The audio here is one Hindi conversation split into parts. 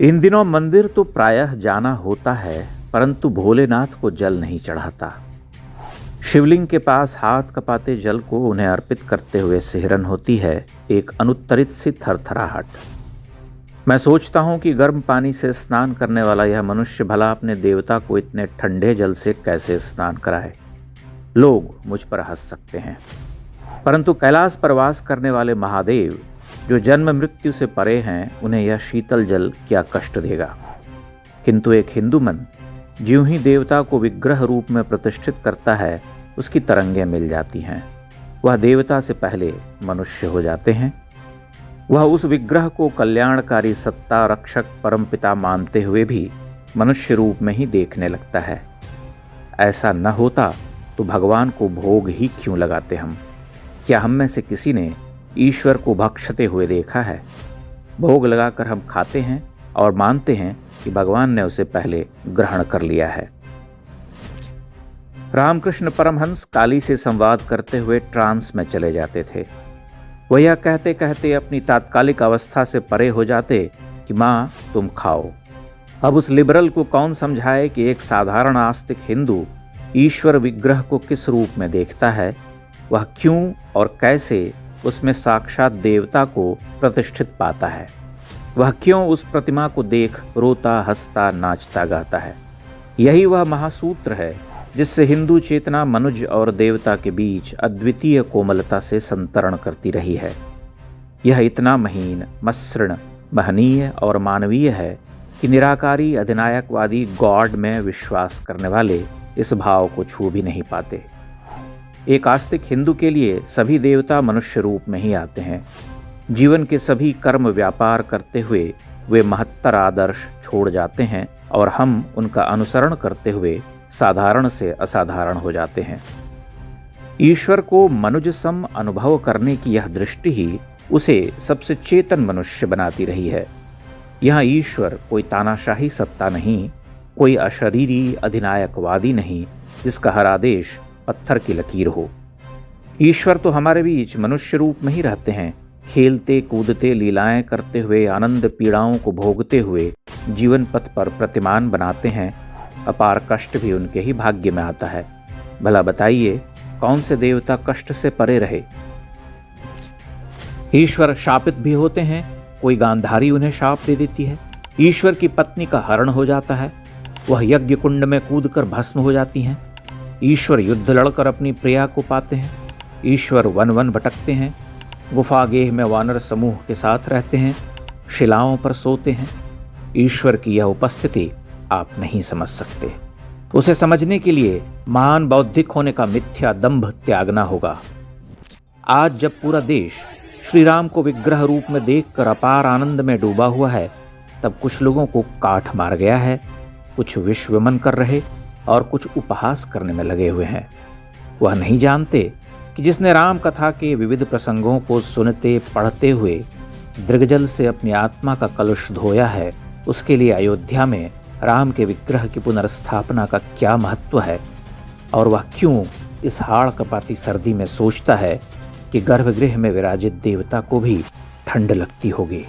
इन दिनों मंदिर तो प्रायः जाना होता है, परंतु भोलेनाथ को जल नहीं चढ़ाता। शिवलिंग के पास हाथ कपाते जल को उन्हें अर्पित करते हुए सिहरन होती है एक अनुत्तरित सी थरथराहट। मैं सोचता हूँ कि गर्म पानी से स्नान करने वाला यह मनुष्य भला अपने देवता को इतने ठंडे जल से कैसे स्नान कराए। लोग मुझ पर हंस सकते हैं, परंतु कैलाश पर वास करने वाले महादेव जो जन्म मृत्यु से परे हैं, उन्हें यह शीतल जल क्या कष्ट देगा। किंतु एक हिंदू मन ज्यों ही देवता को विग्रह रूप में प्रतिष्ठित करता है, उसकी तरंगें मिल जाती हैं। वह देवता से पहले मनुष्य हो जाते हैं। वह उस विग्रह को कल्याणकारी सत्ता रक्षक परमपिता मानते हुए भी मनुष्य रूप में ही देखने लगता है। ऐसा न होता तो भगवान को भोग ही क्यों लगाते हम। क्या हम में से किसी ने ईश्वर को भक्षते हुए देखा है? भोग लगाकर हम खाते हैं और मानते हैं कि भगवान ने उसे पहले ग्रहण कर लिया है। रामकृष्ण परमहंस काली से संवाद करते हुए ट्रांस में चले जाते थे। वह यह कहते कहते अपनी तात्कालिक अवस्था से परे हो जाते कि माँ तुम खाओ। अब उस लिबरल को कौन समझाए कि एक साधारण आस्तिक हिंदू ईश्वर विग्रह को किस रूप में देखता है, वह क्यों और कैसे उसमें साक्षात देवता को प्रतिष्ठित पाता है, वह क्यों उस प्रतिमा को देख रोता हंसता नाचता गाता है। यही वह महासूत्र है जिससे हिंदू चेतना मनुज और देवता के बीच अद्वितीय कोमलता से संतरण करती रही है। यह इतना महीन, मसृण, महनीय और मानवीय है कि निराकारी अधिनायकवादी गॉड में विश्वास करने वाले इस भाव को छू भी नहीं पाते। एक आस्तिक हिंदू के लिए सभी देवता मनुष्य रूप में ही आते हैं। जीवन के सभी कर्म व्यापार करते हुए वे महत्तर आदर्श छोड़ जाते हैं और हम उनका अनुसरण करते हुए साधारण से असाधारण हो जाते हैं। ईश्वर को मनुज सम अनुभव करने की यह दृष्टि ही उसे सबसे चेतन मनुष्य बनाती रही है। यहाँ ईश्वर कोई तानाशाही सत्ता नहीं, कोई अशरीरी अधिनायकवादी नहीं जिसका हर आदेश पत्थर की लकीर हो। ईश्वर तो हमारे बीच मनुष्य रूप में ही रहते हैं, खेलते कूदते लीलाएं करते हुए आनंद पीड़ाओं को भोगते हुए जीवन पथ पर प्रतिमान बनाते हैं। अपार कष्ट भी उनके ही भाग्य में आता है। भला बताइए कौन से देवता कष्ट से परे रहे। ईश्वर शापित भी होते हैं, कोई गांधारी उन्हें शाप दे देती है। ईश्वर की पत्नी का हरण हो जाता है, वह यज्ञ कुंड में कूदकर भस्म हो जाती हैं। ईश्वर युद्ध लड़कर अपनी प्रिया को पाते हैं। ईश्वर वन वन भटकते हैं, गुफा गेह में वानर समूह के साथ रहते हैं, शिलाओं पर सोते हैं। ईश्वर की यह उपस्थिति आप नहीं समझ सकते। उसे समझने के लिए महान बौद्धिक होने का मिथ्या दंभ त्यागना होगा। आज जब पूरा देश श्री राम को विग्रह रूप में देखकर अपार आनंद में डूबा हुआ है, तब कुछ लोगों को काठ मार गया है, कुछ विश्वमन कर रहे और कुछ उपहास करने में लगे हुए हैं। वह नहीं जानते कि जिसने राम कथा के विविध प्रसंगों को सुनते पढ़ते हुए दृगजल से अपनी आत्मा का कलुष धोया है, उसके लिए अयोध्या में राम के विग्रह की पुनर्स्थापना का क्या महत्व है, और वह क्यों इस हाड़ कपाती सर्दी में सोचता है कि गर्भगृह में विराजित देवता को भी ठंड लगती होगी।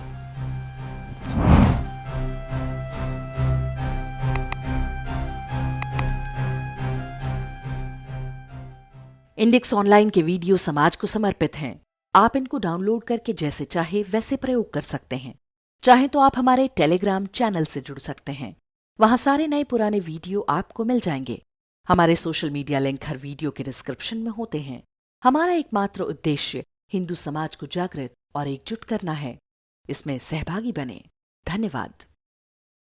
इंडेक्स ऑनलाइन के वीडियो समाज को समर्पित हैं। आप इनको डाउनलोड करके जैसे चाहे वैसे प्रयोग कर सकते हैं। चाहे तो आप हमारे टेलीग्राम चैनल से जुड़ सकते हैं, वहां सारे नए पुराने वीडियो आपको मिल जाएंगे। हमारे सोशल मीडिया लिंक हर वीडियो के डिस्क्रिप्शन में होते हैं। हमारा एकमात्र उद्देश्य हिंदू समाज को जागृत और एकजुट करना है। इसमें सहभागी बने। धन्यवाद।